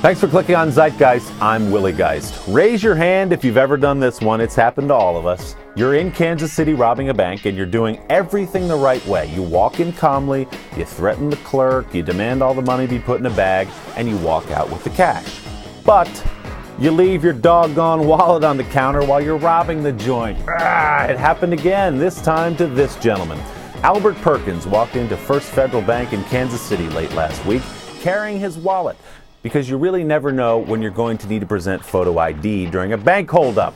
Thanks for clicking on Zeitgeist. I'm Willie Geist. Raise your hand if you've ever done this one. It's happened to all of us. You're in Kansas City robbing a bank and you're doing everything the right way. You walk in calmly, you threaten the clerk, you demand all the money be put in a bag, and you walk out with the cash. But you leave your doggone wallet on the counter while you're robbing the joint. It happened again, this time to this gentleman. Albert Perkins walked into First Federal Bank in Kansas City late last week carrying his wallet, because you really never know when you're going to need to present photo ID during a bank holdup.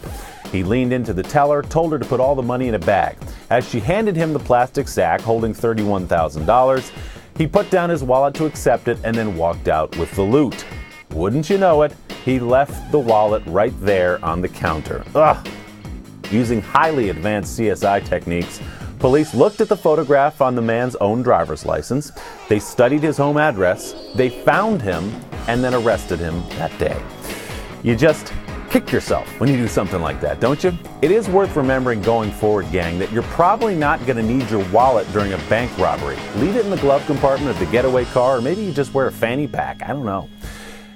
He leaned into the teller, told her to put all the money in a bag. As she handed him the plastic sack holding $31,000, he put down his wallet to accept it and then walked out with the loot. Wouldn't you know it, he left the wallet right there on the counter. Using highly advanced CSI techniques, police looked at the photograph on the man's own driver's license. They studied his home address. They found him and then arrested him that day. You just kick yourself when you do something like that, don't you? It is worth remembering going forward, gang, that you're probably not going to need your wallet during a bank robbery. Leave it in the glove compartment of the getaway car, or maybe you just wear a fanny pack. I don't know.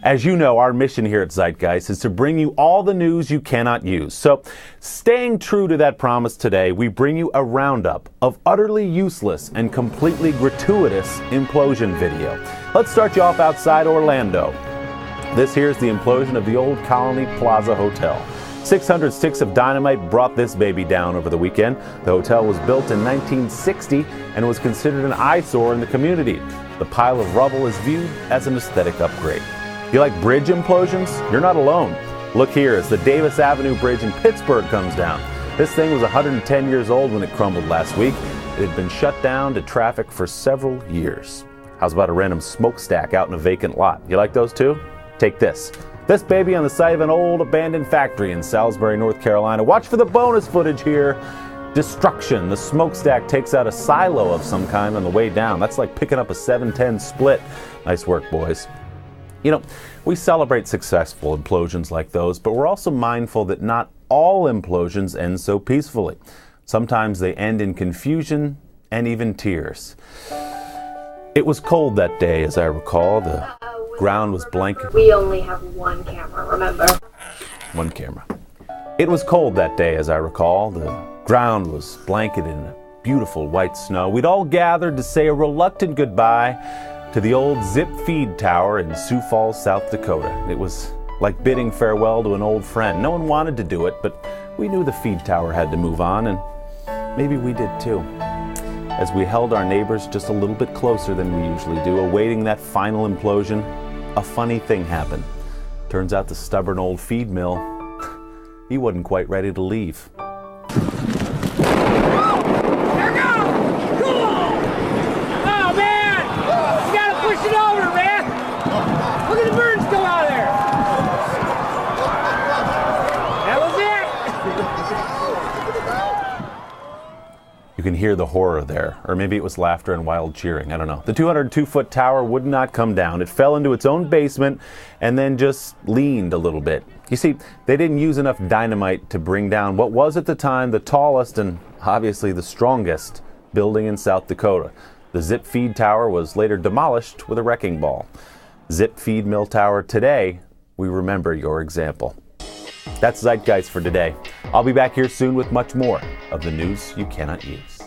As you know, our mission here at Zeitgeist is to bring you all the news you cannot use. So, staying true to that promise today, we bring you a roundup of utterly useless and completely gratuitous implosion video. Let's start you off outside Orlando. This here's the implosion of the old Colony Plaza Hotel. 600 sticks of dynamite brought this baby down over the weekend. The hotel was built in 1960 and was considered an eyesore in the community. The pile of rubble is viewed as an aesthetic upgrade. You like bridge implosions? You're not alone. Look here as the Davis Avenue Bridge in Pittsburgh comes down. This thing was 110 years old when it crumbled last week. It had been shut down to traffic for several years. How's about a random smokestack out in a vacant lot? You like those too? Take this. This baby on the site of an old abandoned factory in Salisbury, North Carolina. Watch for the bonus footage here. Destruction. The smokestack takes out a silo of some kind on the way down. That's like picking up a 7-10 split. Nice work, boys. You know, we celebrate successful implosions like those, but we're also mindful that not all implosions end so peacefully. Sometimes they end in confusion and even tears. It was cold that day, as I recall. The ground was blanket. We only have one camera, remember? One camera. It was cold that day, as I recall. The ground was blanketed in beautiful white snow. We'd all gathered to say a reluctant goodbye to the old Zip Feed Tower in Sioux Falls, South Dakota. It was like bidding farewell to an old friend. No one wanted to do it, but we knew the feed tower had to move on, and maybe we did too. As we held our neighbors just a little bit closer than we usually do, awaiting that final implosion, a funny thing happened. Turns out the stubborn old feed mill, he wasn't quite ready to leave. You can hear the horror there, or maybe it was laughter and wild cheering, I don't know. The 202-foot tower would not come down. It fell into its own basement and then just leaned a little bit. You see, they didn't use enough dynamite to bring down what was at the time the tallest and obviously the strongest building in South Dakota. The Zip Feed Tower was later demolished with a wrecking ball. Zip Feed Mill Tower today, we remember your example. That's Zeitgeist for today. I'll be back here soon with much more of the news you cannot use.